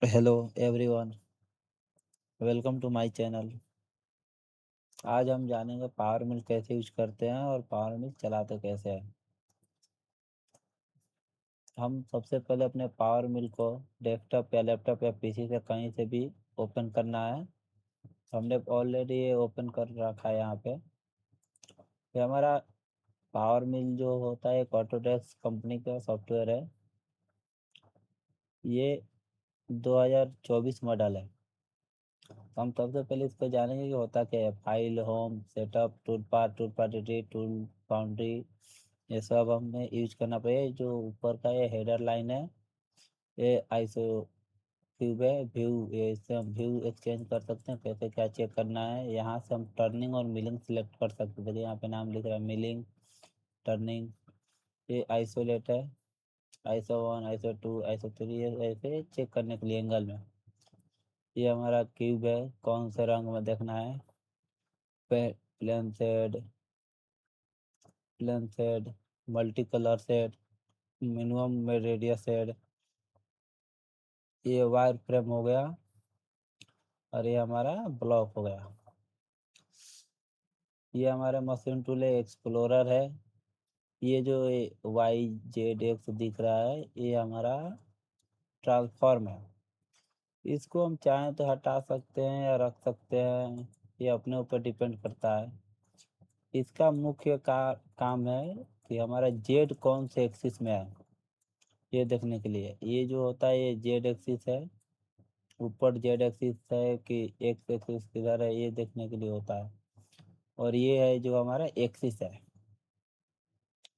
Hello everyone, welcome to my channel. आज हम जानेंगे पावर मिल कैसे यूज करते हैं और पावर मिल चलाते कैसे हैं। हम सबसे पहले अपने पावर मिल को डेस्कटॉप या लैपटॉप या पीसी से कहीं से भी ओपन करना है। हमने ऑलरेडी ये ओपन कर रखा है यहाँ पे। ये हमारा पावर मिल जो होता है एक ऑटोडेस्क कंपनी का सॉफ्टवेयर है। ये 2024 मॉडल है। तो हम सबसे पहले इसको जानेंगे कि होता क्या है। फाइल, होम, सेटअप, टूल पार एडिट, टूल बाउंड्री, ये सब हमें यूज करना पड़ेगा। जो ऊपर का ये हेडर लाइन है, ये आईसो क्यूब है। व्यू, ये इससे हम व्यू एक्सचेंज कर सकते हैं, कैसे क्या चेक करना है। यहाँ से हम टर्निंग और मिलिंग सिलेक्ट कर सकते हैं। देखिए यहाँ पे नाम लिख रहा है मिलिंग, टर्निंग। ये आइसोलेट है, आइसो 1, आइसो 2, आइसो 3, ये ऐसे चेक करने के लिए एंगल में। ये हमारा क्यूब है, कौन से रंग में देखना है। Plain shade, plain shade, multi colour shade, minimum में रेडियस शेड। ये वायर फ्रेम हो गया और ये हमारा ब्लॉक हो गया। ये हमारा मशीन टूल है, एक्सप्लोरर है। ये जो YZX दिख रहा है, ये हमारा ट्रांसफॉर्म है। इसको हम चाहें तो हटा सकते हैं या रख सकते हैं, ये अपने ऊपर डिपेंड करता है। इसका मुख्य काम है कि हमारा जेड कौन से एक्सिस में है, ये देखने के लिए। ये जो होता है ये जेड एक्सिस है, ऊपर जेड एक्सिस है कि एक्स एक्सिस किधर है, ये देखने के लिए होता है। और ये है जो हमारा एक्सिस है।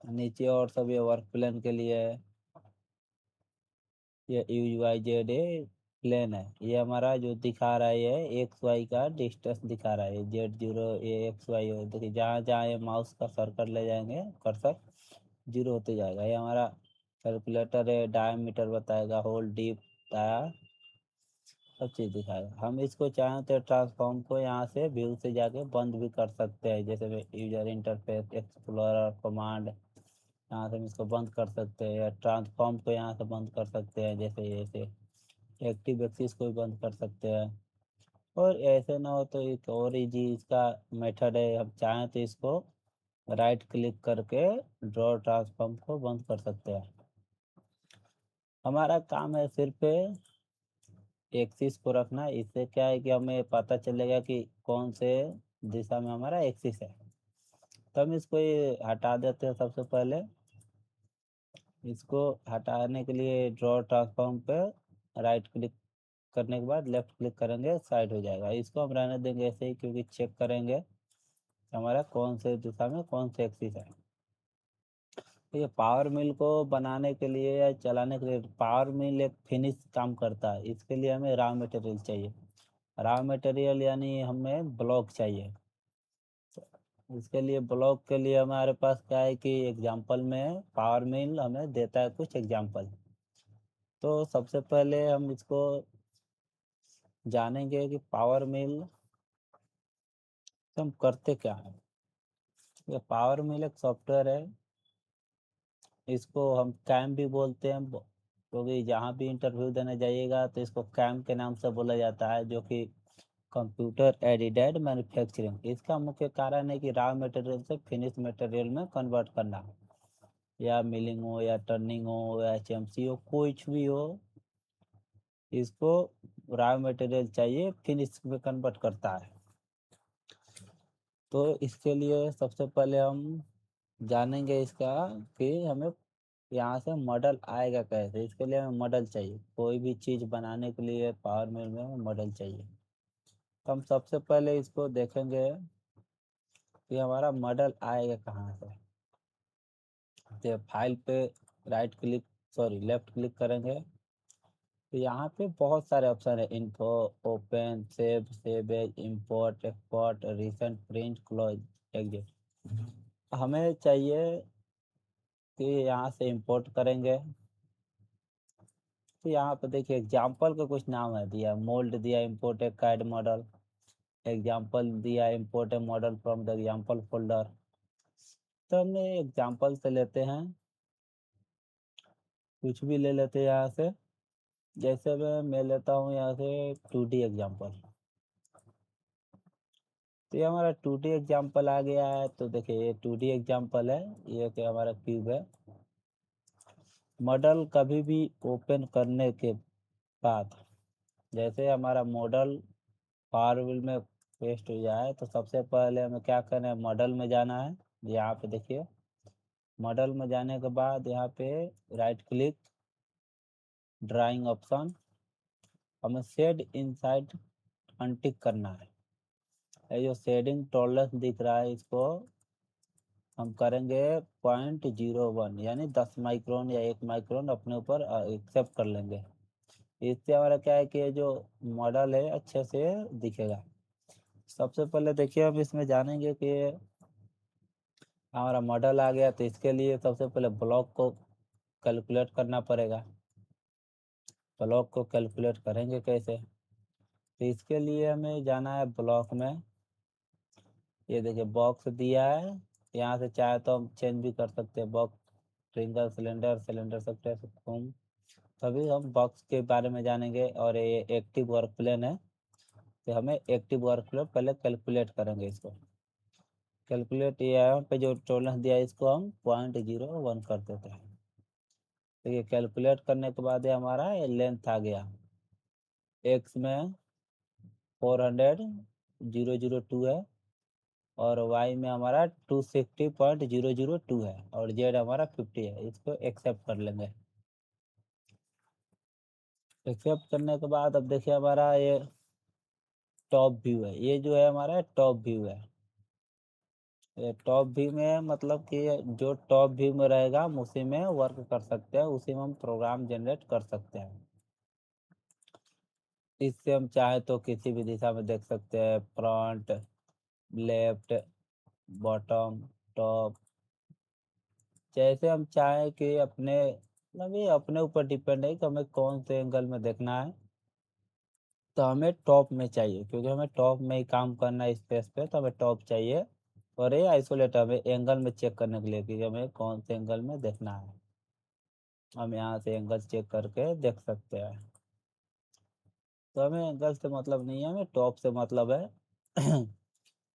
नीचे और सब ये वर्क प्लेन के लिए है। ये UYZ प्लेन है। ये हमारा जो दिखा रहा है ये XY का डिस्टेंस दिखा रहा है। ये Z0, ये XY हो। देखिए जहाँ जहाँ ये माउस का सर्कल ले जाएंगे, कर्सर जीरो होते जाएगा। ये हमारा कैलकुलेटर है, डायमीटर बताएगा, होल डीप डाया, सब चीज़ दिखाएगा। हम इसको चाहें तो ट्रांसफॉर्म को यहाँ से व्यू से जाके बंद भी कर सकते हैं। जैसे यूजर इंटरफेस, एक्सप्लोरर, कमांड, यहाँ से हम इसको बंद कर सकते हैं। या ट्रांसफॉर्म को यहाँ से बंद कर सकते हैं, जैसे ऐसे एक्टिव एक्सिस को भी बंद कर सकते हैं। और ऐसे ना हो तो एक और इजी इसका मेथड है। हम चाहें तो इसको राइट क्लिक करके ड्रॉ ट्रांसफॉर्म को बंद कर सकते हैं। हमारा काम है सिर्फ एक्सिस को रखना। इससे क्या है कि हमें पता चलेगा कि कौन से दिशा में हमारा एक्सिस है। तो हम इसको ये हटा देते हैं सबसे पहले। इसको हटाने के लिए ड्रॉ ट्रांसफॉर्म पे राइट क्लिक करने के बाद लेफ्ट क्लिक करेंगे, साइड हो जाएगा। इसको हम रहने देंगे ऐसे ही, क्योंकि चेक करेंगे हमारा कौन से दिशा में कौन से एक्सिस है। तो ये पावर मिल को बनाने के लिए या चलाने के लिए, पावर मिल एक फिनिश काम करता है। इसके लिए हमें रॉ मटेरियल चाहिए। रॉ मटेरियल यानी हमें ब्लॉक चाहिए। इसके लिए ब्लॉक के लिए हमारे पास क्या है कि एग्जांपल में पावर मिल हमें देता है कुछ एग्जांपल। तो सबसे पहले हम इसको जानेंगे कि पावर मिल से हम करते क्या है। ये पावर मिल एक सॉफ्टवेयर है। इसको हम कैम भी बोलते हैं, क्योंकि जहाँ भी इंटरव्यू देने जाइएगा तो इसको कैम के नाम से बोला जाता है, जो कि कंप्यूटर एडेड मैन्युफैक्चरिंग। इसका मुख्य कारण है कि रॉ मटेरियल से फिनिश मटेरियल में कन्वर्ट करना। या मिलिंग हो, या टर्निंग हो, या HMC हो, कुछ भी हो, इसको रॉ मटेरियल चाहिए, फिनिश में कन्वर्ट करता है। तो इसके लिए सबसे पहले हम जानेंगे इसका कि हमें यहाँ से मॉडल आएगा कैसे। इसके लिए हमें मॉडल चाहिए। कोई भी चीज़ बनाने के लिए पावर मिल में हमें मॉडल चाहिए। तो हम सबसे पहले इसको देखेंगे कि हमारा मॉडल आएगा कहाँ से। तो फाइल पे right click, sorry left click करेंगे। तो यहाँ पे बहुत सारे ऑप्शन है। Info, open, save, save as, import, export, recent, print, close, exit. हमें चाहिए कि यहाँ से इंपोर्ट करेंगे। तो यहाँ पे देखिए एग्जाम्पल का कुछ नाम है दिया, मोल्ड दिया, इम्पोर्ट ए कैड मॉडल, एग्जाम्पल दिया, import A model from the example folder. तो हमने एग्जाम्पल से लेते हैं, कुछ भी ले लेते हैं यहाँ से। जैसे मैं लेता हूँ यहाँ से 2D एग्जाम्पल। तो ये हमारा 2D एग्जाम्पल आ गया है। तो देखिए ये 2D एग्जाम्पल है, ये कि हमारा क्यूब है। मॉडल कभी भी ओपन करने के बाद जैसे हमारा मॉडल पावर व्हील में पेस्ट हो जाए तो सबसे पहले हमें क्या करना है, मॉडल में जाना है। यहाँ पे देखिए मॉडल में जाने के बाद यहाँ पे राइट क्लिक, ड्राइंग ऑप्शन, हमें शेड इनसाइड अनटिक करना है। ये जो शेडिंग टॉलरेंस दिख रहा है इसको हम करेंगे 0.01 यानी 10 माइक्रोन या 1 माइक्रोन अपने ऊपर एक्सेप्ट कर लेंगे। इससे हमारा क्या है कि जो मॉडल है अच्छे से दिखेगा। सबसे पहले देखिए हम इसमें जानेंगे कि हमारा मॉडल आ गया, तो इसके लिए सबसे पहले ब्लॉक को कैलकुलेट करना पड़ेगा। ब्लॉक को कैलकुलेट करेंगे कैसे, तो इसके लिए हमें जाना है ब्लॉक में। ये देखिए बॉक्स दिया है, यहाँ से चाहे तो हम चेंज भी कर सकते हैं, box triangle cylinder cylinder sector home. तभी हम बॉक्स के बारे में जानेंगे। और ये एक्टिव वर्क प्लेन है, तो हमें एक्टिव वर्क प्लेन पहले कैलकुलेट करेंगे। इसको कैलकुलेट यहाँ पे जो टॉलरेंस दिया है इसको हम 0.01 कर देते हैं। तो ये कैलकुलेट करने के बाद ये हमारा लेंथ आ गया, एक्स में 400.002 है और वाई में हमारा 260.002 है और जेड हमारा 50 है। इसको एक्सेप्ट कर लेंगे। एक्सेप्ट करने के बाद अब देखिए हमारा ये टॉप व्यू है, ये जो है हमारा टॉप व्यू है। ये टॉप व्यू में मतलब कि जो टॉप व्यू में रहेगा हम उसी में वर्क कर सकते हैं, उसी में हम प्रोग्राम जनरेट कर सकते हैं। इससे हम चाहे तो किसी भी दिशा में देख सकते हैं, फ्रंट, लेफ्ट, बॉटम, टॉप, जैसे हम चाहें कि अपने मतलब ये अपने ऊपर डिपेंड है कि हमें कौन से एंगल में देखना है। तो हमें टॉप में चाहिए क्योंकि हमें टॉप में ही काम करना है स्पेस पे, तो हमें टॉप चाहिए। और ये आइसोलेट हमें एंगल में चेक करने के लिए कि हमें कौन से एंगल में देखना है, हम यहाँ से एंगल चेक करके देख सकते हैं। तो हमें एंगल से मतलब नहीं है, हमें टॉप से मतलब है।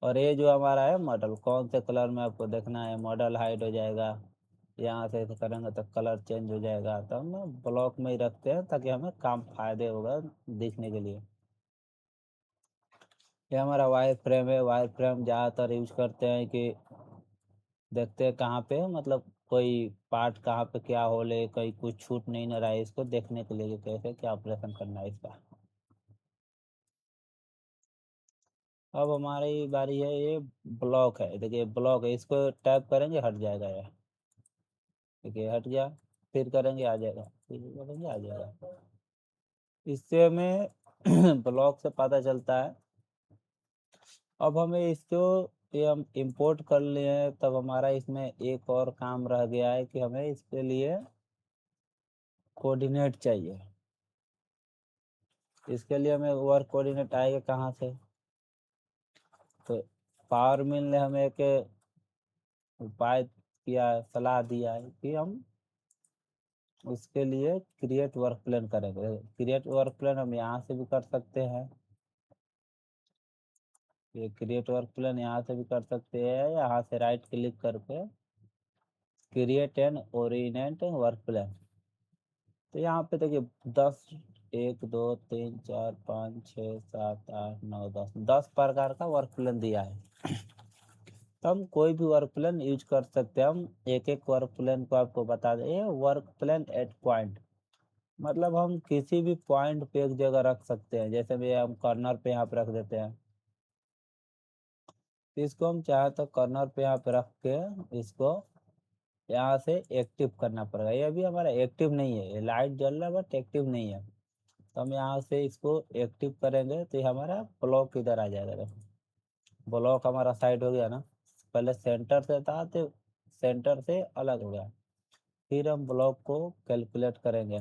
और ये जो हमारा है मॉडल, कौन से कलर में आपको देखना है, मॉडल हाइड हो जाएगा, यहाँ से ऐसे करेंगे तो कलर चेंज हो जाएगा। तो हम ब्लॉक में ही रखते हैं ताकि हमें काम फायदे होगा दिखने के लिए। ये हमारा वायर फ्रेम है। वायर फ्रेम ज़्यादातर यूज करते हैं कि देखते हैं कहाँ पे मतलब कोई पार्ट कहाँ पे क्या होल है, कहीं कुछ छूट नहीं न रहा है, इसको देखने के लिए कि कैसे क्या ऑपरेशन करना है इसका। अब हमारी बारी है, ये ब्लॉक है। देखिए ब्लॉक है, इसको टैप करेंगे हट जाएगा ये। देखिए हट गया, फिर करेंगे आ जाएगा, फिर करेंगे आ जाएगा। इससे हमें ब्लॉक से पता चलता है। अब हमें इसको ये हम इंपोर्ट कर लिए हैं, तब हमारा इसमें एक और काम रह गया है कि हमें इसके लिए कोऑर्डिनेट चाहिए। इसके लिए हमें वर्क कोऑर्डिनेट आएगा कहाँ से, तो पावर मिल ने हमें एक उपाय किया, सलाह दिया है कि हम उसके लिए क्रिएट वर्क प्लान करेंगे। क्रिएट वर्क प्लान हम यहाँ से भी कर सकते हैं, ये क्रिएट वर्क प्लान यहाँ से भी कर सकते हैं, यहाँ से राइट क्लिक करके create and Orient work plan. तो यहाँ पे देखिए 10, 1 2 3 4 5 6 7 8 9 10 10 प्रकार का वर्क प्लान दिया है। तो हम कोई भी वर्क प्लान यूज कर सकते हैं। हम एक एक वर्क प्लान को आपको बता दें। ये वर्क प्लान एट पॉइंट मतलब हम किसी भी पॉइंट पे एक जगह रख सकते हैं, जैसे भी हम कॉर्नर पे यहाँ पे रख देते हैं। तो इसको हम चाहे तो कॉर्नर पे यहाँ पे रख के इसको यहाँ से एक्टिव करना पड़ेगा। ये अभी हमारा एक्टिव नहीं है, ये लाइट जल रहा है बट एक्टिव नहीं है। तो हम यहाँ से इसको एक्टिव करेंगे तो ये हमारा ब्लॉक इधर आ जाएगा। देखो ब्लॉक हमारा साइड हो गया ना, पहले सेंटर से था तो सेंटर से अलग हो गया। फिर हम ब्लॉक को कैलकुलेट करेंगे।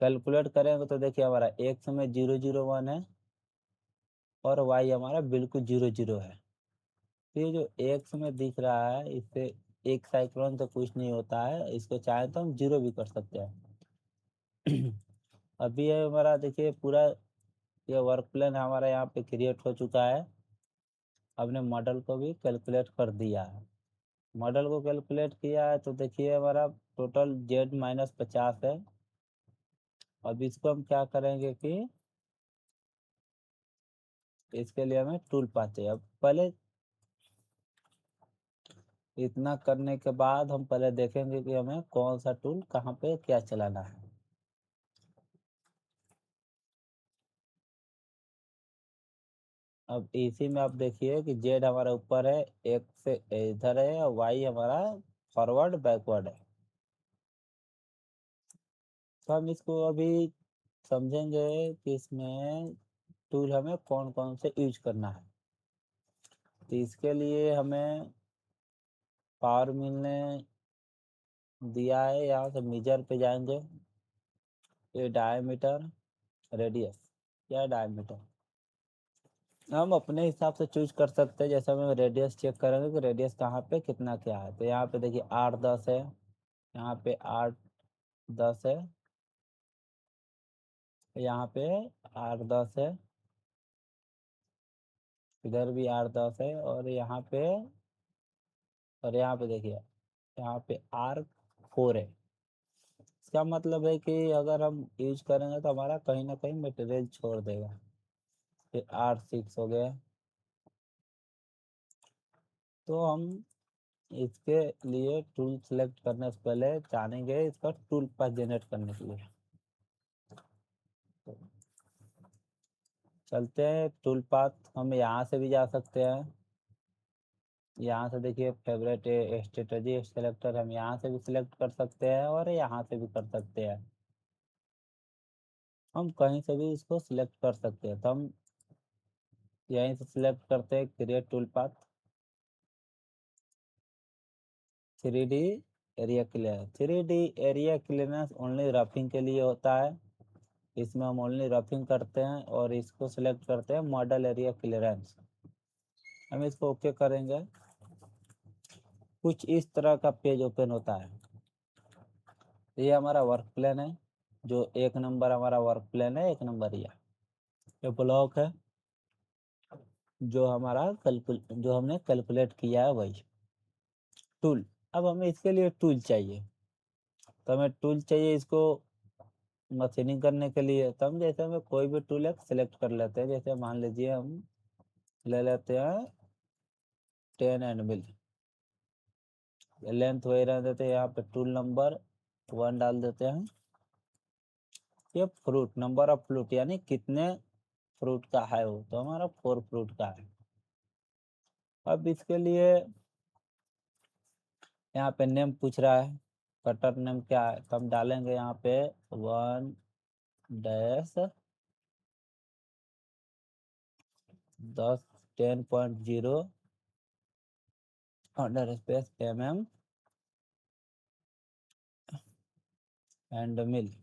कैलकुलेट करेंगे तो देखिए हमारा एक्स में 001 है और वाई हमारा बिल्कुल 00 है। तो ये जो एक्स में दिख रहा है इससे एक साइक्लोन तो कुछ नहीं होता है, इसको चाहे तो हम जीरो भी कर सकते हैं। अभी ये हमारा देखिए पूरा ये वर्क प्लान हमारा यहाँ पे क्रिएट हो चुका है। हमने मॉडल को भी कैलकुलेट कर दिया है। मॉडल को कैलकुलेट किया है तो देखिए हमारा टोटल Z-50 है। अब इसको हम क्या करेंगे कि इसके लिए हमें टूल पाथ चाहिए। अब पहले इतना करने के बाद हम पहले देखेंगे कि हमें कौन सा टूल कहाँ पे क्या चलाना है। अब इसी में आप देखिए कि जेड हमारा ऊपर है, एक से इधर है, और वाई हमारा फॉरवर्ड बैकवर्ड है। तो हम इसको अभी समझेंगे कि इसमें टूल हमें कौन कौन से यूज करना है। तो इसके लिए हमें पावर मिलने दिया है, यहाँ से मेजर पे जाएंगे, ये डायमीटर रेडियस, क्या डायमीटर हम अपने हिसाब से चूज कर सकते हैं। जैसे हम रेडियस चेक करेंगे कि रेडियस कहाँ पे कितना क्या है, तो यहाँ पे देखिए 8-10 है, यहाँ पे 8-10 है, यहाँ पे 8-10 है, इधर भी 8-10 है, और यहाँ पे देखिए यहाँ पे R4 है। इसका मतलब है कि अगर हम यूज करेंगे तो हमारा कहीं ना कहीं मटेरियल छोड़ देगा। फिर R6 हो गया। तो हम इसके लिए टूल सेलेक्ट करने से पहले जानेंगे इसका टूल पाथ जनरेट करने के लिए। तो चलते हैं टूल पाथ, हम यहाँ से भी जा सकते हैं। यहाँ से देखिए फेवरेट स्ट्रेटजी सेलेक्टर हम यहाँ से भी सिलेक्ट कर सकते हैं और यहाँ से भी कर सकते हैं। हम कहीं से भी इसको सिलेक्ट कर सकते हैं। तो हम यहीं से सिलेक्ट करते हैं create tool path, 3D area clear. 3D area clearance only roughing के लिए होता है। इसमें हम ओनली रफिंग करते हैं और इसको सिलेक्ट करते हैं मॉडल एरिया क्लियरेंस। हम इसको ओके करेंगे। कुछ इस तरह का पेज ओपन होता है। ये हमारा वर्क प्लान है, जो 1 नंबर हमारा वर्क प्लान है, 1 नंबर ये ब्लॉक है जो हमारा जो हमने कैलकुलेट किया है वही टूल। अब हमें इसके लिए टूल चाहिए, तो हमें टूल चाहिए इसको मशीनिंग करने के लिए। तो हम जैसे हमें कोई भी टूल एक सिलेक्ट कर लेते हैं। जैसे मान लीजिए हम ले लेते हैं 10 मिल, लेंथ वही रह देते हैं। यहाँ पे टूल नंबर 1 डाल देते हैं। ये फ्रूट, नंबर ऑफ फ्रूट यानी कितने फ्रूट का है वो, तो हमारा 4 फ्रूट का है। अब इसके लिए यहाँ पे नेम पूछ रहा है, कटर नेम क्या है, तो हम डालेंगे यहाँ पे 1-10 10.0 अंडर स्पेस एंड मिल।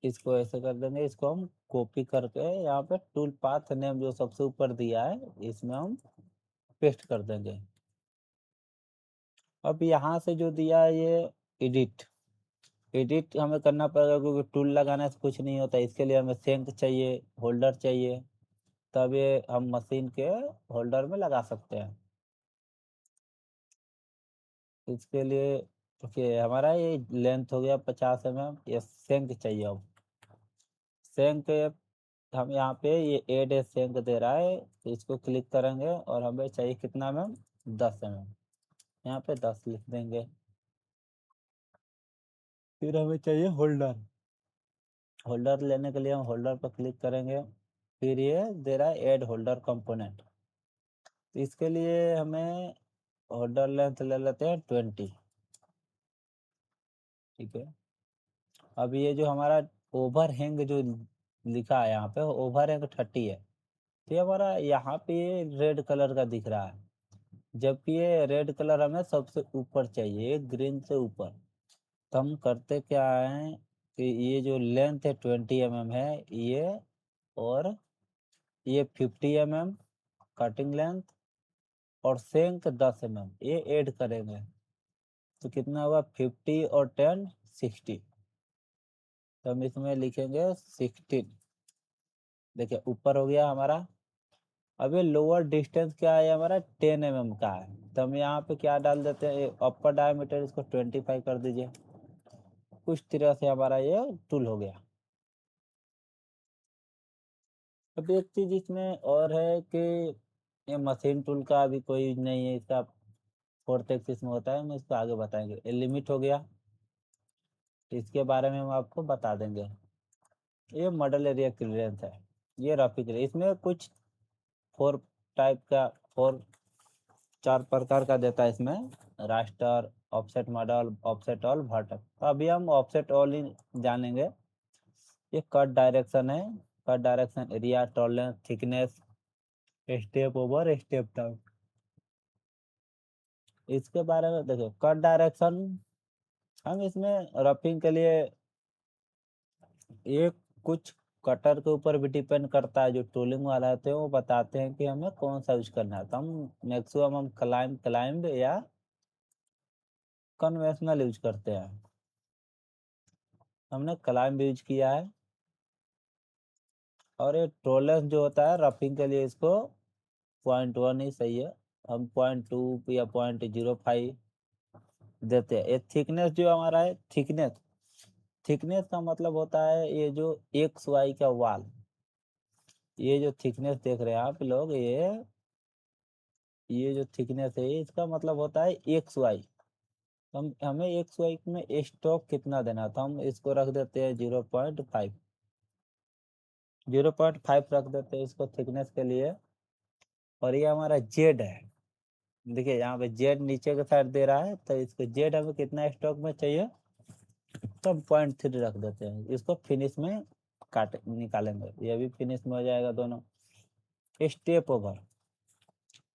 इसको ऐसे कर देंगे। इसको हम कॉपी करके यहाँ पे टूल पाथ नेम जो सबसे ऊपर दिया है इसमें हम पेस्ट कर देंगे। अब यहाँ से जो दिया है ये एडिट, एडिट हमें करना पड़ेगा क्योंकि टूल लगाने से कुछ नहीं होता। इसके लिए हमें सेंक चाहिए, होल्डर चाहिए, तब ये हम मशीन के होल्डर में लगा सकते हैं। इसके लिए देखिए हमारा ये लेंथ हो गया 50 mm, ये सेंक चाहिए। अब सेंक हम यहाँ पे ये एड सेंक दे रहा है, तो इसको क्लिक करेंगे और हमें चाहिए कितना मैम 10 mm, यहाँ पे 10 लिख देंगे। फिर हमें चाहिए होल्डर, होल्डर लेने के लिए हम होल्डर पर क्लिक करेंगे। फिर ये दे रहा है ऐड होल्डर कंपोनेंट, तो इसके लिए हमें होल्डर लेंथ ले लेते हैं 20। ठीक है। अब ये जो हमारा ओवर हैंग जो लिखा है यहाँ पे ओवर हैंग 30 है, तो ये हमारा यहाँ पे रेड कलर का दिख रहा है, जबकि ये रेड कलर हमें सबसे ऊपर चाहिए, ग्रीन से ऊपर। तो हम करते क्या है कि ये जो लेंथ है 20 mm है ये, और ये 50 mm कटिंग लेंथ, और सेंक 10 mm ये ऐड करेंगे। तो कितना होगा 50 और 10 60। तो हम इसमें लिखेंगे 16। देखिए ऊपर हो गया हमारा। अब ये लोअर डिस्टेंस क्या है हमारा 10 mm का है, तो हम यहाँ पे क्या डाल देते हैं, अपर डायमीटर इसको 25 कर दीजिए। कुछ तरह से हमारा ये टूल हो गया। अब एक चीज इसमें और है कि ये मशीन टूल का अभी कोई यूज नहीं है, इसका 4th एक्सिस में होता है, हम इसको आगे बताएंगे। ये लिमिट हो गया, इसके बारे में हम आपको बता देंगे। ये मॉडल एरिया क्लियरेंस है, ये रफ एरिया। इसमें कुछ 4 टाइप का 4 प्रकार का देता है इसमें, raster, offset model, offset all, vertex. तो अभी हम ऑफसेट ऑल ही जानेंगे। ये कट डायरेक्शन है, cut direction, area, tolerance, thickness, step over, step down. इसके बारे में देखो, कट डायरेक्शन हम इसमें रफिंग के लिए ये कुछ कटर के ऊपर भी डिपेंड करता है। जो टूलिंग वाला होते हैं वो बताते हैं कि हमें कौन सा यूज करना है, तो हम मैक्सिमम हम क्लाइंब या कन्वेंशनल यूज करते हैं। हमने क्लाइंब यूज किया है। और ये टॉलरेंस जो होता है रफिंग के लिए, इसको 0.1 ही सही है। हम 0.2 या 0.05 देते हैं। ये थिकनेस जो हमारा है, थिकनेस, थिकनेस का मतलब होता है ये जो एक्स वाई का वाल, ये जो थिकनेस देख रहे हैं आप लोग, ये जो थिकनेस है इसका मतलब होता है एक्स वाई। हम हमें एक्स वाई में स्टॉक कितना देना था, हम इसको रख देते हैं 0.5। 0.5 रख देते हैं इसको थिकनेस के लिए। और ये हमारा जेड है। देखिए यहाँ पे जेड नीचे के साइड दे रहा है, तो इसको जेड हमें कितना स्टॉक में चाहिए, तो 0.3 रख देते हैं। इसको फिनिश में काट निकालेंगे, ये भी फिनिश में हो जाएगा दोनों। स्टेप ओवर,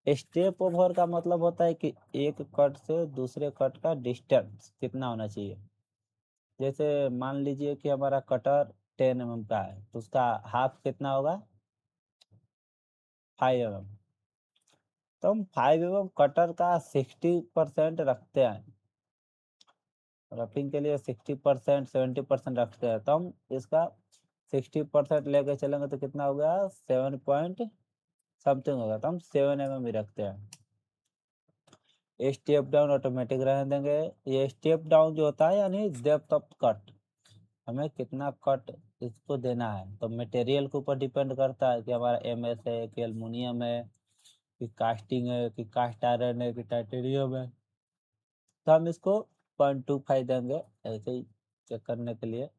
स्टेप ओवर का मतलब होता है कि एक कट से दूसरे कट का डिस्टेंस कितना होना चाहिए। जैसे मान लीजिए कि हमारा कटर 10 mm का है, तो उसका हाफ कितना होगा, 5 mm। तो हम 5 mm कटर का 60% रखते हैं, रफिंग के लिए 60% 70% रखते हैं। तो हम इसका 60% लेके चलेंगे तो कितना हो गया, 7 पॉइंट समथिंग होगा, तो हम 7 mm ही रखते हैं। स्टेप डाउन ऑटोमेटिक रहने देंगे। ये स्टेप डाउन जो होता है यानी डेप्थ ऑफ कट, हमें कितना कट इसको देना है, तो मटेरियल के ऊपर डिपेंड करता है कि हमारा MS है कि एल्युमिनियम है कि कास्टिंग है कि कास्ट आयरन है कि टाइटेनियम है। तो हम इसको 0.25 देंगे ऐसे ही चेक करने के लिए।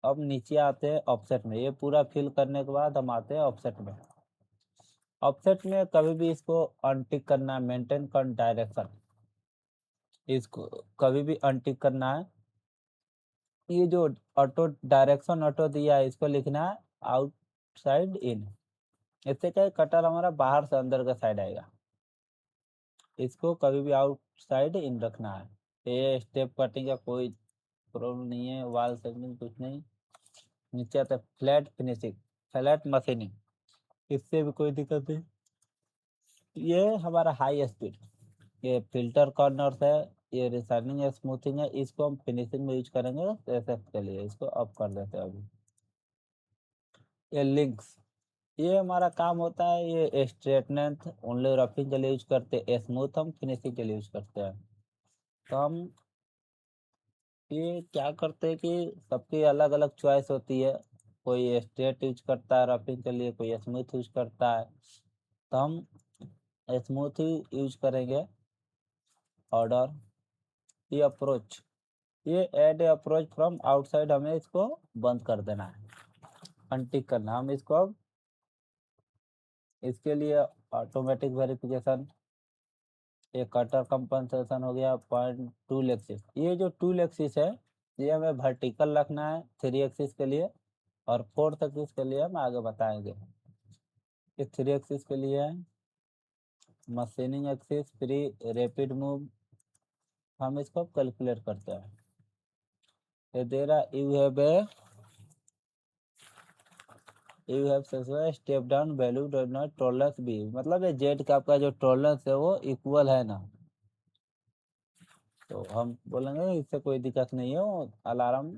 अब नीचे आते हैं ऑफसेट में। ये पूरा फिल करने के बाद हम आते हैं ऑफसेट में। ऑफसेट में कभी भी इसको अनटिक करना है, मेंटेन कर डायरेक्शन, इसको कभी भी अनटिक करना है। ये जो ऑटो डायरेक्शन ऑटो दिया है, इसको लिखना है आउटसाइड इन। इससे क्या है, कटर हमारा बाहर से अंदर का साइड आएगा। इसको कभी भी आउटसाइड इन रखना है। ये स्टेप कटिंग का कोई प्रॉब्लम नहीं है, वाल सेगमेंट कुछ नहीं। नीचे आता है फ्लैट फिनिशिंग, फ्लैट मशीनिंग, इससे भी कोई दिक्कत नहीं। ये हमारा हाई स्पीड, ये फिल्टर कॉर्नर्स है, ये रिसाइनिंग स्मूथिंग है, इसको हम फिनिशिंग में यूज करेंगे एसएफ के लिए। इसको ऑफ कर देते हैं अभी। ये लिंक्स, ये हमारा काम होता है, ये स्ट्रेटनेंथ ओनली रफिंग के लिए यूज करते हैं, स्मूथ हम फिनिशिंग के लिए यूज करते हैं। तो हम ये क्या करते हैं कि सबकी अलग अलग चॉइस होती है, कोई स्ट्रेट यूज करता है रफिंग के लिए, कोई स्मूथ यूज करता है। तो हम स्मूथ ही यूज करेंगे। ऑर्डर, ये अप्रोच, ये ऐड अप्रोच फ्रॉम आउटसाइड, हमें इसको बंद कर देना है, अनटिक करना। हम इसको अब इसके लिए ऑटोमेटिक वेरिफिकेशन, ये कटर कंपनसेशन हो गया 0.2 एक्सिस। ये जो 2 एक्सिस है ये हमें वर्टिकल रखना है 3 एक्सिस के लिए, और 4th एक्सिस के लिए हम आगे बताएंगे। ये 3 एक्सिस के लिए है machining axis, free rapid move. हम इसको कैलकुलेट करते हैं। ये दे रहा you have step down value does not tolerance be, मतलब ये जेड का आपका जो टॉलरेंस है वो इक्वल है ना, तो हम बोलेंगे इससे कोई दिक्कत नहीं है, वो अलार्म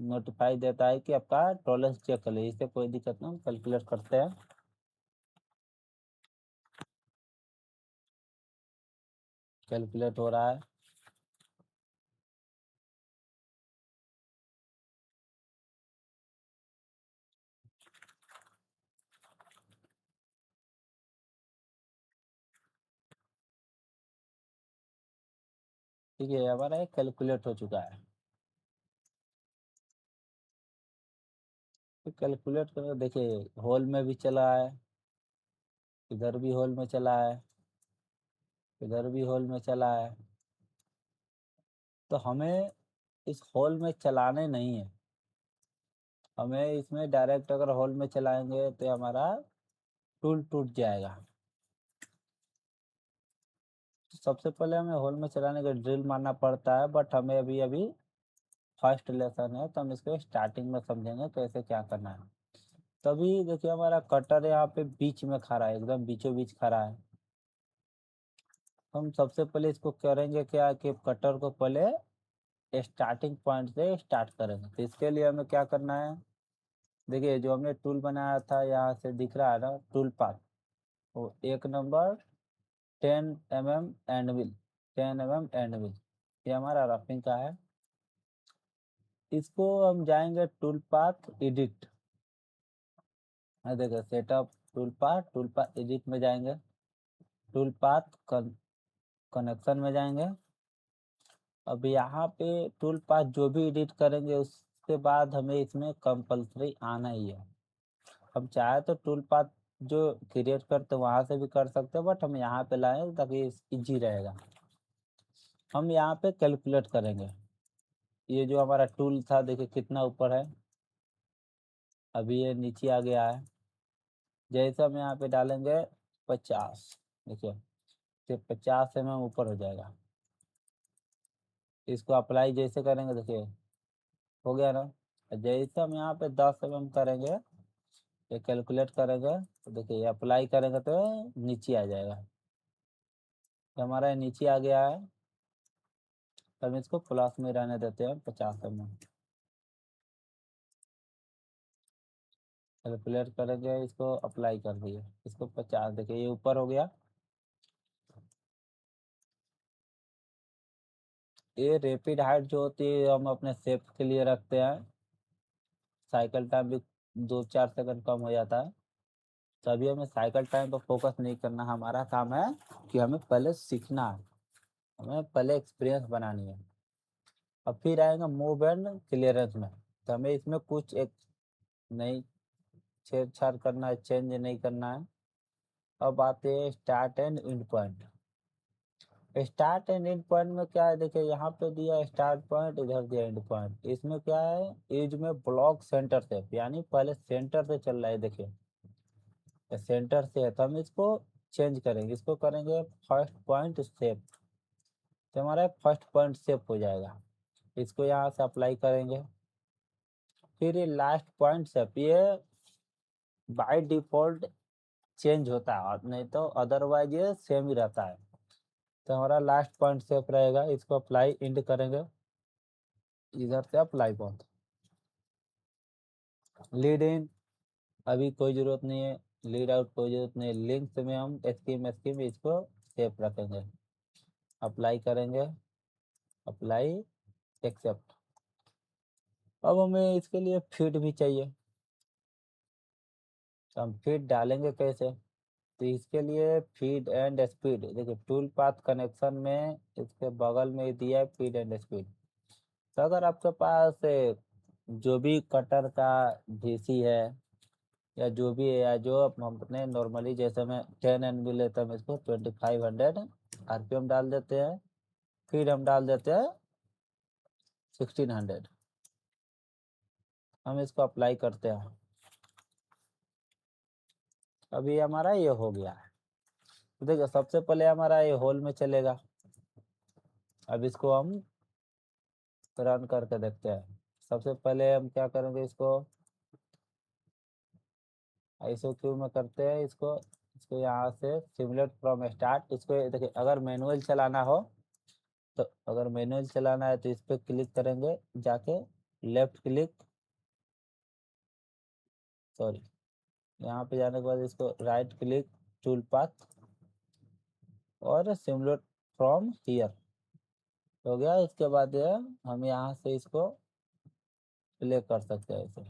नोटिफाई देता है कि आपका टॉलरेंस चेक कर लीजिए, इससे कोई दिक्कत नहीं, हम कैलकुलेट करते हैं। कैलकुलेट हो रहा है। ठीक है, हमारा एक कैलकुलेट हो चुका है। तो कैलकुलेट करो, देखिए होल में भी चला है, इधर भी होल में चला है, इधर भी होल में चला है। तो हमें इस होल में चलाने नहीं है, हमें इसमें डायरेक्ट अगर होल में चलाएंगे तो हमारा टूल टूट जाएगा। तो सबसे पहले हमें होल में चलाने का ड्रिल मारना पड़ता है, बट हमें अभी अभी फर्स्ट लेसन है, तो हम इसको स्टार्टिंग में समझेंगे कैसे क्या करना है। तभी देखिए हमारा कटर यहाँ पे बीच में खड़ा है, एकदम बीचों बीच खड़ा है। हम सबसे पहले इसको करेंगे क्या कि कटर को पहले स्टार्टिंग पॉइंट से स्टार्ट करेंगे। तो इसके लिए हमें क्या करना है, देखिए जो हमने टूल बनाया था यहाँ से दिख रहा है ना टूल पाथ, वो 1 number 10 mm and wheel, 10 mm and wheel, ये हमारा रफिंग का है। इसको हम जाएंगे टूल पाथ एडिट, देखो सेटअप टूल पाथ एडिट में जाएंगे, टूल पाथ कनेक्शन में जाएंगे। अब यहाँ पे टूल पाथ जो भी एडिट करेंगे उसके बाद हमें इसमें कंपलसरी आना ही है। हम चाहे तो टूल पाथ जो क्रिएट करते वहां से भी कर सकते हैं, बट हम यहाँ पे लाए ताकि इजी रहेगा। हम यहाँ पे कैलकुलेट करेंगे, ये जो हमारा टूल था देखिए कितना ऊपर है, अभी ये नीचे आ गया है। जैसे हम यहाँ पे डालेंगे 50, देखिए सिर्फ 50 mm ऊपर हो जाएगा। इसको अप्लाई जैसे करेंगे देखिए हो गया ना। जैसे हम यहाँ पे 10 mm करेंगे, ये कैलकुलेट करेंगे तो देखिए ये अप्लाई करेंगे तो नीचे आ जाएगा। तो हमारा ये नीचे आ गया है, तो हम इसको प्लस में रहने देते हैं 50 mm। कैलकुलेट करेंगे, इसको अप्लाई कर दिए, इसको 50, देखिए ये ऊपर हो गया। ये रैपिड हाइट जो होती है हम अपने सेफ के लिए रखते हैं, साइकिल टाइम भी 2-4 सेकंड कम हो जाता है। तभी हमें साइकिल टाइम पर फोकस नहीं करना, हमारा काम है कि हमें पहले सीखना है, हमें पहले एक्सपीरियंस बनानी है। अब फिर आएगा मूव एंड क्लियरेंस में, तो हमें इसमें कुछ एक नहीं छेड़छाड़ करना है, चेंज नहीं करना है। अब आते हैं start and and point. Start and and point में क्या है, देखिए यहाँ पे दिया स्टार्ट पॉइंट, इधर दिया एंड पॉइंट। इसमें क्या है, एज में ब्लॉक सेंटर से, यानी पहले सेंटर से चल रहा है, देखिए सेंटर से है, तो हम इसको चेंज करेंगे, इसको करेंगे फर्स्ट पॉइंट सेप, तो हमारा फर्स्ट पॉइंट सेप हो जाएगा। इसको यहाँ से अप्लाई करेंगे। फिर ये लास्ट पॉइंट सेप, ये बाय डिफॉल्ट चेंज होता है, नहीं तो अदरवाइज ये सेम ही रहता है। तो हमारा लास्ट पॉइंट सेप रहेगा, इसको अप्लाई इंड करेंगे, इधर से अप्लाई पॉइंट। लीड इन अभी कोई जरूरत नहीं है, लीड आउट कोई जरूरत नहीं है, लिंक्स में हम स्कीम स्कीम इसको सेफ रखेंगे। अप्लाई करेंगे, अप्लाई एक्सेप्ट। अब हमें इसके लिए फीड भी चाहिए, तो हम फीड डालेंगे कैसे, तो इसके लिए फीड एंड स्पीड, देखिए टूल पाथ कनेक्शन में इसके बगल में दिया है फीड एंड स्पीड। तो अगर आपके पास जो भी कटर का डीसी है या जो भी है, या जो हम अपने नॉर्मली जैसे मैं 10 NB लेता हूँ, इसको 2500 RPM डाल देते हैं, फिर हम डाल देते हैं 1600, हम इसको अप्लाई करते हैं। अभी हमारा ये हो गया है। तो देखिए सबसे पहले हमारा ये होल में चलेगा, अब इसको हम रन करके देखते हैं। सबसे पहले हम क्या करेंगे, इसको ISO क्यू में करते हैं, इसको इसको यहाँ से सिमुलेट फ्रॉम स्टार्ट, इसको देखिए अगर मैनुअल चलाना हो, तो अगर मैनुअल चलाना है तो इस पर क्लिक करेंगे जाके, लेफ्ट क्लिक, सॉरी, यहाँ पे जाने के बाद इसको राइट क्लिक, टूल पाथ और सिमुलेट फ्रॉम हियर हो गया। इसके बाद हम यहाँ से इसको प्ले कर सकते हैं ऐसे,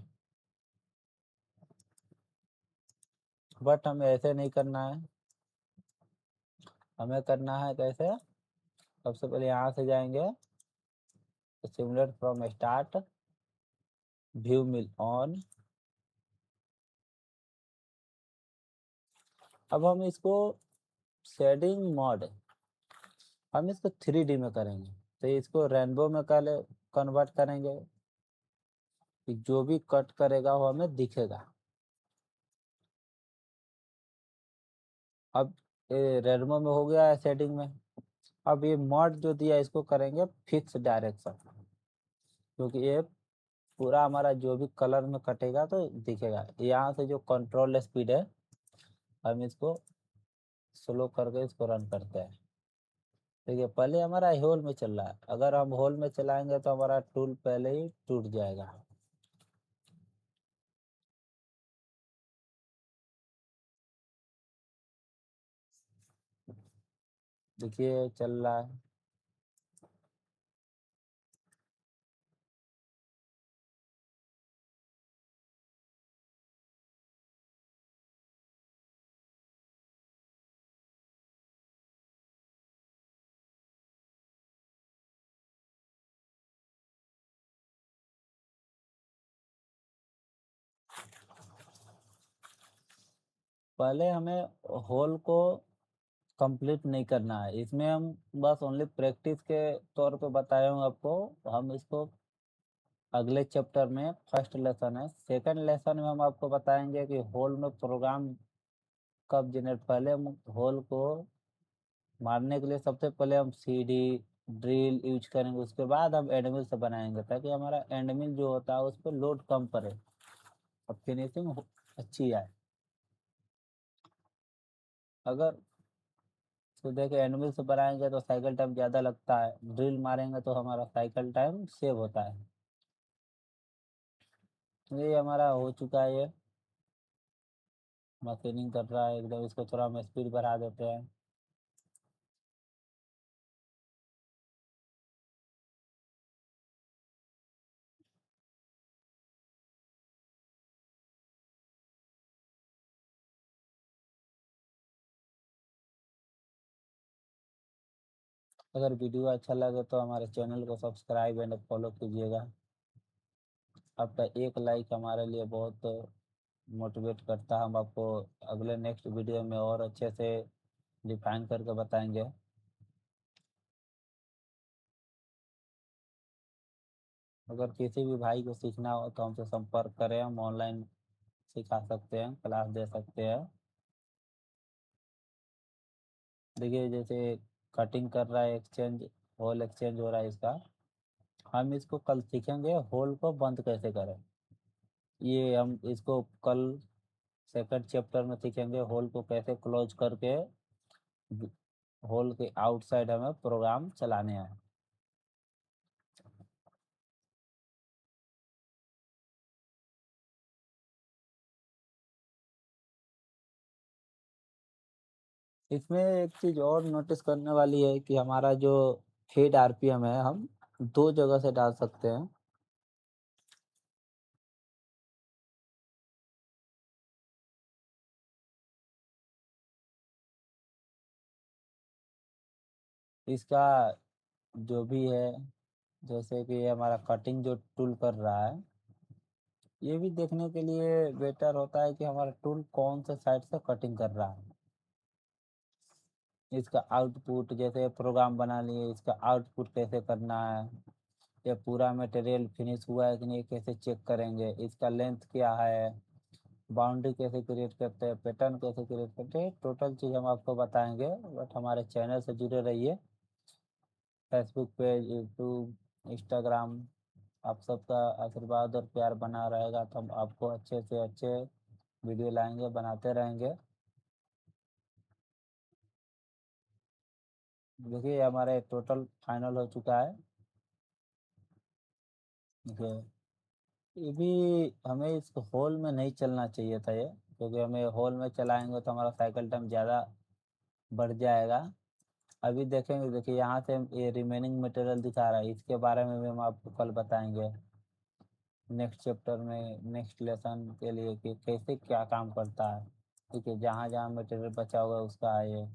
बट हमें ऐसे नहीं करना है। हमें करना है कैसे, सबसे पहले यहाँ से जाएंगे, simulate from start, view mill on. अब हम इसको शेडिंग मोड, हम इसको 3D में करेंगे, तो इसको रेनबो में कन्वर्ट करेंगे कि जो भी कट करेगा वो हमें दिखेगा। अब रेनबो में हो गया है सेटिंग में। अब ये मॉड जो दिया इसको करेंगे फिक्स डायरेक्शन, क्योंकि ये पूरा हमारा जो भी कलर में कटेगा तो दिखेगा। यहाँ से जो कंट्रोल स्पीड है, हम इसको स्लो करके इसको रन करते हैं। ठीक है, पहले हमारा होल में चल रहा है, अगर हम होल में चलाएंगे तो हमारा टूल पहले ही टूट जाएगा। देखिए चल रहा है। पहले हमें होल को कंप्लीट नहीं करना है, इसमें हम बस ओनली प्रैक्टिस के तौर पे बताए हूँ आपको। हम इसको अगले चैप्टर में, फर्स्ट लेसन है, सेकंड लेसन में हम आपको बताएंगे कि होल में प्रोग्राम कब जनरेट। पहले हम होल को मारने के लिए सबसे पहले हम सीडी ड्रिल यूज करेंगे, उसके बाद हम एंडमिल से बनाएंगे, ताकि हमारा एंडमिल जो होता है उस पर लोड कम पड़े और फिनिशिंग अच्छी आए। अगर तो देखिए एनिमल से बनाएंगे तो साइकिल टाइम ज़्यादा लगता है, ड्रिल मारेंगे तो हमारा साइकिल टाइम सेव होता है। ये हमारा हो चुका है, ये मशीनिंग कर रहा है एकदम। इसको थोड़ा हम स्पीड बढ़ा देते हैं। अगर वीडियो अच्छा लगे तो हमारे चैनल को सब्सक्राइब एंड फॉलो कीजिएगा। आपका एक लाइक हमारे लिए बहुत मोटिवेट करता है। हम आपको अगले नेक्स्ट वीडियो में और अच्छे से डिफाइन करके बताएंगे। अगर किसी भी भाई को सीखना हो तो हमसे संपर्क करें, हम ऑनलाइन सिखा सकते हैं, क्लास दे सकते हैं। देखिए जैसे कटिंग कर रहा है, एक्सचेंज, होल एक्सचेंज हो रहा है इसका। हम इसको कल सीखेंगे होल को बंद कैसे करें। ये हम इसको कल सेकंड चैप्टर में सीखेंगे, होल को कैसे क्लोज करके होल के आउटसाइड हमें प्रोग्राम चलाने हैं। इसमें एक चीज़ और नोटिस करने वाली है कि हमारा जो फीड आरपीएम है, हम दो जगह से डाल सकते हैं। इसका जो भी है, जैसे कि हमारा कटिंग जो टूल कर रहा है, ये भी देखने के लिए बेटर होता है कि हमारा टूल कौन से साइड से कटिंग कर रहा है। इसका आउटपुट, जैसे प्रोग्राम बना लिए, इसका आउटपुट कैसे करना है, ये पूरा मटेरियल फिनिश हुआ है कि नहीं कैसे चेक करेंगे, इसका लेंथ क्या है, बाउंड्री कैसे क्रिएट करते हैं, पैटर्न कैसे क्रिएट करते हैं, टोटल चीज़ हम आपको बताएंगे। बट हमारे चैनल से जुड़े रहिए। फेसबुक पेज, यूट्यूब, इंस्टाग्राम, आप सबका आशीर्वाद और प्यार बना रहेगा तो हम आपको अच्छे से अच्छे वीडियो लाएंगे, बनाते रहेंगे। देखिए हमारे टोटल फाइनल हो चुका है। देखिए ये भी हमें इस हॉल में नहीं चलना चाहिए था ये, क्योंकि हमें हॉल में चलाएंगे तो हमारा साइकिल टाइम ज़्यादा बढ़ जाएगा। अभी देखेंगे, देखिए यहाँ से ये रिमेनिंग मटेरियल दिखा रहा है, इसके बारे में भी हम आपको कल बताएंगे नेक्स्ट चैप्टर में, नेक्स्ट लेसन के लिए, कि कैसे क्या काम करता है। ठीक है, जहाँ जहाँ मटेरियल बचा होगा उसका है ये।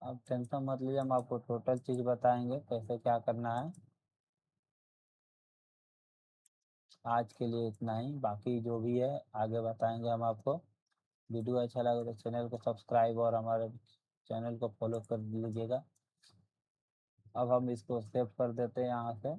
अब टेंशन मत लीजिए, हम आपको टोटल चीज़ बताएंगे कैसे क्या करना है। आज के लिए इतना ही, बाकी जो भी है आगे बताएंगे हम आपको। वीडियो अच्छा लगे तो चैनल को सब्सक्राइब और हमारे चैनल को फॉलो कर लीजिएगा। अब हम इसको सेव कर देते हैं यहाँ से।